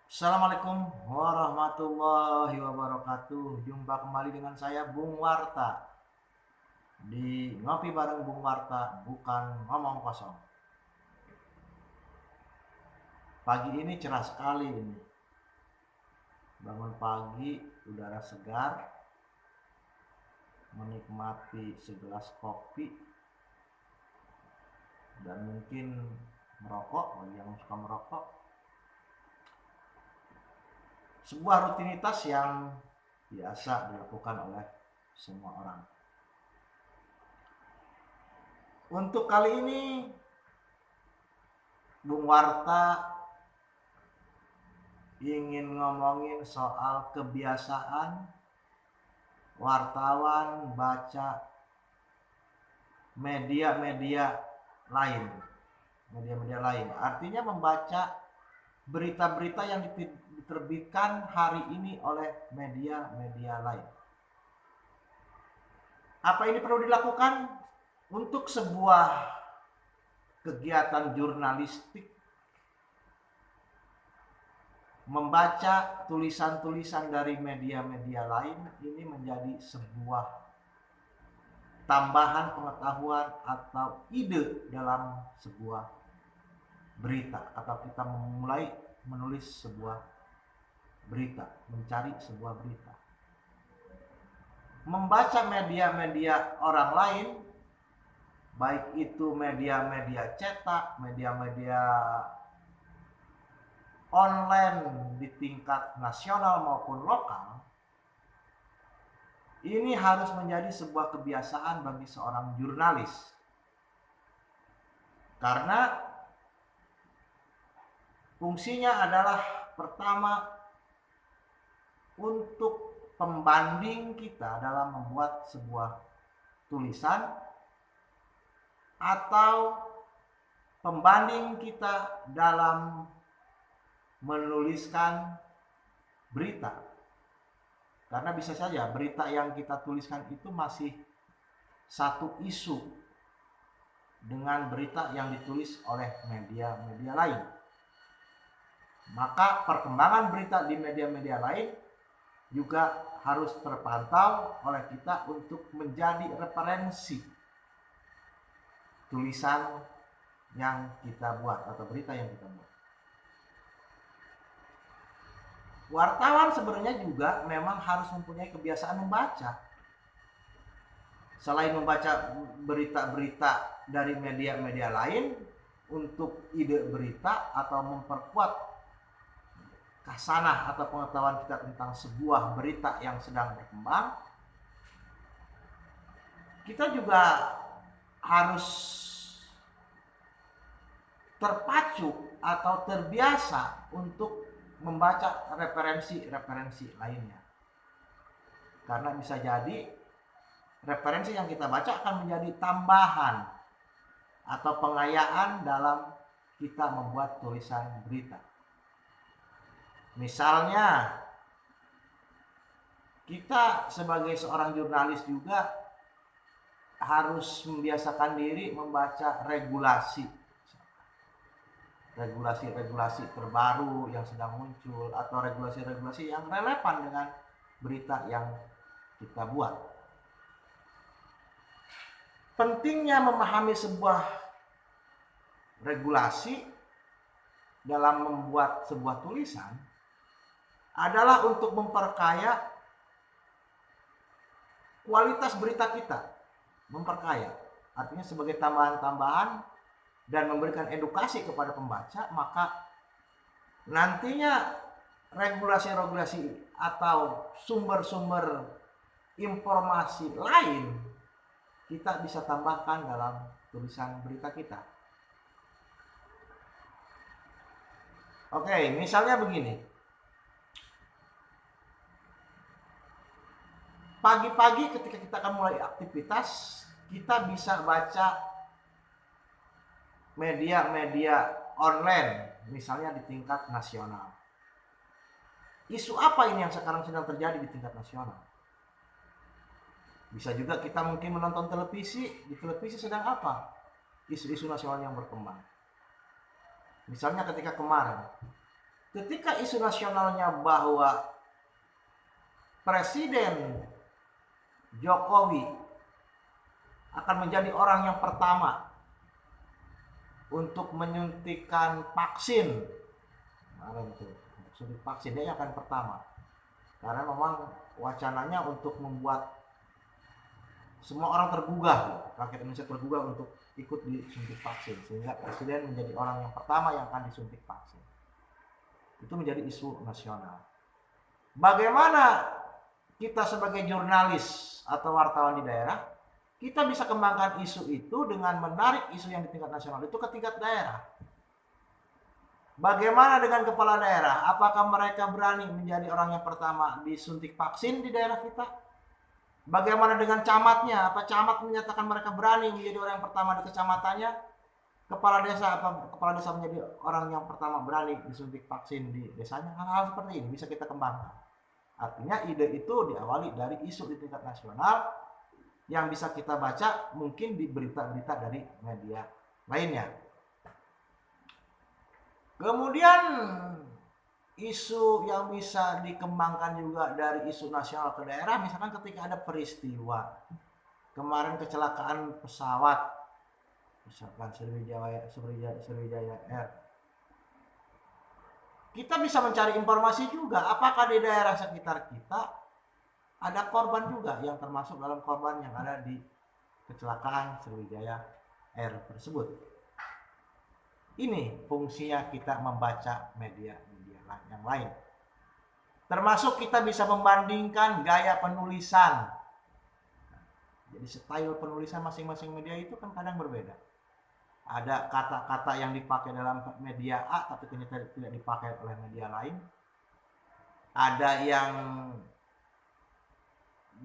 Assalamualaikum warahmatullahi wabarakatuh. Jumpa kembali dengan saya Bung Warta di Ngopi Bareng Bung Warta, bukan ngomong kosong. Pagi ini cerah sekali ini. Bangun pagi, udara segar, menikmati segelas kopi, dan mungkin merokok bagi yang suka merokok. Sebuah rutinitas yang biasa dilakukan oleh semua orang. Untuk kali ini Bung Warta ingin ngomongin soal kebiasaan wartawan baca media-media lain. Artinya membaca berita-berita yang diterbitkan hari ini oleh media-media lain. Apa ini perlu dilakukan? Untuk sebuah kegiatan jurnalistik, membaca tulisan-tulisan dari media-media lain ini menjadi sebuah tambahan pengetahuan atau ide dalam sebuah berita, atau kita memulai menulis sebuah berita, mencari sebuah berita. Membaca media-media orang lain, baik itu media-media cetak, media-media online di tingkat nasional maupun lokal, ini harus menjadi sebuah kebiasaan bagi seorang jurnalis. Karena fungsinya adalah pertama untuk pembanding kita dalam membuat sebuah tulisan, atau pembanding kita dalam menuliskan berita. Karena bisa saja berita yang kita tuliskan itu masih satu isu dengan berita yang ditulis oleh media-media lain. Maka perkembangan berita di media-media lain juga harus terpantau oleh kita untuk menjadi referensi tulisan yang kita buat atau berita yang kita buat. Wartawan sebenarnya juga memang harus mempunyai kebiasaan membaca. Selain membaca berita-berita dari media-media lain untuk ide berita atau memperkuat khasanah atau pengetahuan kita tentang sebuah berita yang sedang berkembang, kita juga harus terpacu atau terbiasa untuk membaca referensi-referensi lainnya. Karena bisa jadi referensi yang kita baca akan menjadi tambahan atau pengayaan dalam kita membuat tulisan berita. Misalnya, kita sebagai seorang jurnalis juga harus membiasakan diri membaca regulasi terbaru yang sedang muncul, atau regulasi-regulasi yang relevan dengan berita yang kita buat. Pentingnya memahami sebuah regulasi dalam membuat sebuah tulisan adalah untuk memperkaya kualitas berita kita. Memperkaya artinya sebagai tambahan-tambahan dan memberikan edukasi kepada pembaca, maka nantinya regulasi-regulasi atau sumber-sumber informasi lain kita bisa tambahkan dalam tulisan berita kita. Oke, misalnya begini. Pagi-pagi ketika kita akan mulai aktivitas, kita bisa baca media-media online, misalnya di tingkat nasional. Isu apa ini yang sekarang sedang terjadi di tingkat nasional? Bisa juga kita mungkin menonton televisi, di televisi sedang apa? Isu-isu nasional yang berkembang. Misalnya ketika kemarin ketika isu nasionalnya bahwa Presiden Jokowi akan menjadi orang yang pertama untuk menyuntikkan vaksin, suntik vaksin dia akan pertama, karena memang wacananya untuk membuat semua orang tergugah, rakyat Indonesia tergugah untuk ikut disuntik vaksin, sehingga Presiden menjadi orang yang pertama yang akan disuntik vaksin. Itu menjadi isu nasional. Bagaimana kita sebagai jurnalis atau wartawan di daerah, kita bisa kembangkan isu itu dengan menarik isu yang di tingkat nasional itu ke tingkat daerah. Bagaimana dengan kepala daerah? Apakah mereka berani menjadi orang yang pertama disuntik vaksin di daerah kita? Bagaimana dengan camatnya? Apa camat menyatakan mereka berani menjadi orang yang pertama di kecamatannya? Kepala desa, apa kepala desa menjadi orang yang pertama berani disuntik vaksin di desanya? Hal-hal seperti ini bisa kita kembangkan. Artinya ide itu diawali dari isu di tingkat nasional yang bisa kita baca mungkin di berita-berita dari media lainnya. Kemudian isu yang bisa dikembangkan juga dari isu nasional ke daerah, misalkan ketika ada peristiwa kemarin kecelakaan pesawat, misalkan Sriwijaya Air, kita bisa mencari informasi juga apakah di daerah sekitar kita ada korban juga yang termasuk dalam korban yang ada di kecelakaan Sriwijaya Air tersebut. Ini fungsinya kita membaca media yang lain. Termasuk kita bisa membandingkan gaya penulisan. Jadi style penulisan masing-masing media itu kan kadang berbeda. Ada kata-kata yang dipakai dalam media A tapi ternyata tidak dipakai oleh media lain. Ada yang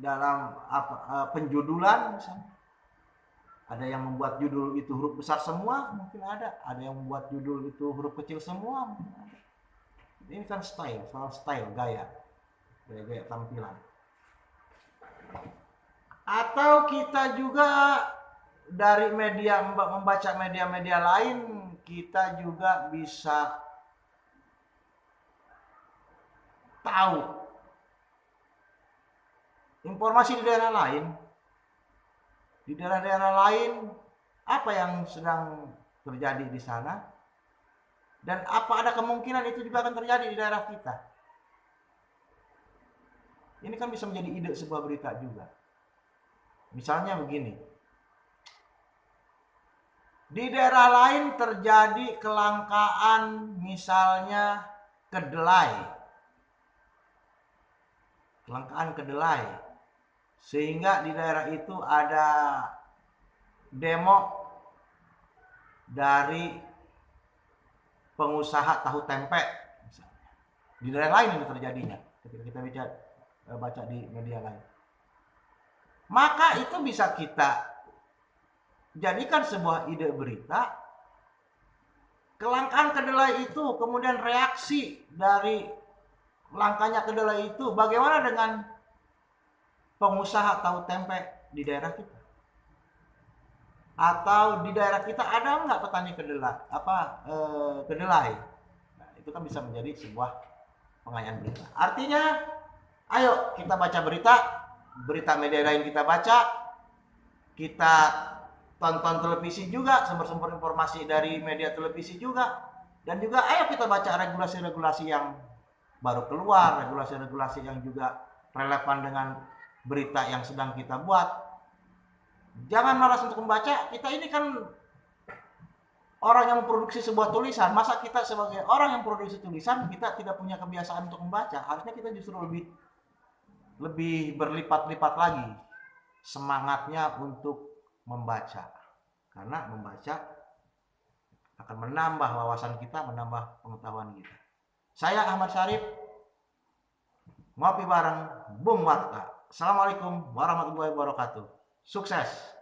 dalam penjudulan misalnya. Ada yang membuat judul itu huruf besar semua, mungkin ada. Ada yang membuat judul itu huruf kecil semua, mungkin ada. Ini kan style, soal style, gaya tampilan. Atau kita juga dari media, membaca media-media lain, kita juga bisa tahu informasi di daerah lain. Di daerah-daerah lain, apa yang sedang terjadi di sana, dan apa ada kemungkinan itu juga akan terjadi di daerah kita. Ini kan bisa menjadi ide sebuah berita juga. Misalnya begini, di daerah lain terjadi kelangkaan misalnya kedelai. Kelangkaan kedelai. Sehingga di daerah itu ada demo dari pengusaha tahu tempe misalnya. Di daerah lain ini terjadinya ketika kita baca di media lain. Maka itu bisa kita jadikan sebuah ide berita. Kelangkaan kedelai itu, kemudian reaksi dari langkanya kedelai itu, bagaimana dengan pengusaha tahu tempe di daerah kita? Atau di daerah kita ada nggak petani kedelai? Nah, itu kan bisa menjadi sebuah pengayaan berita. Artinya, ayo kita baca berita media lain kita baca, kita tonton televisi juga, sumber-sumber informasi dari media televisi juga, dan juga ayo kita baca regulasi-regulasi yang baru keluar, regulasi-regulasi yang juga relevan dengan berita yang sedang kita buat. Jangan malas untuk membaca. Kita ini kan orang yang memproduksi sebuah tulisan. Masa kita sebagai orang yang produksi tulisan kita tidak punya kebiasaan untuk membaca? Harusnya kita justru lebih berlipat-lipat lagi semangatnya untuk membaca. Karena membaca akan menambah wawasan kita, menambah pengetahuan kita. Saya Ahmad Syarif, ngopi bareng Bung Warta. Assalamualaikum warahmatullahi wabarakatuh. Sukses.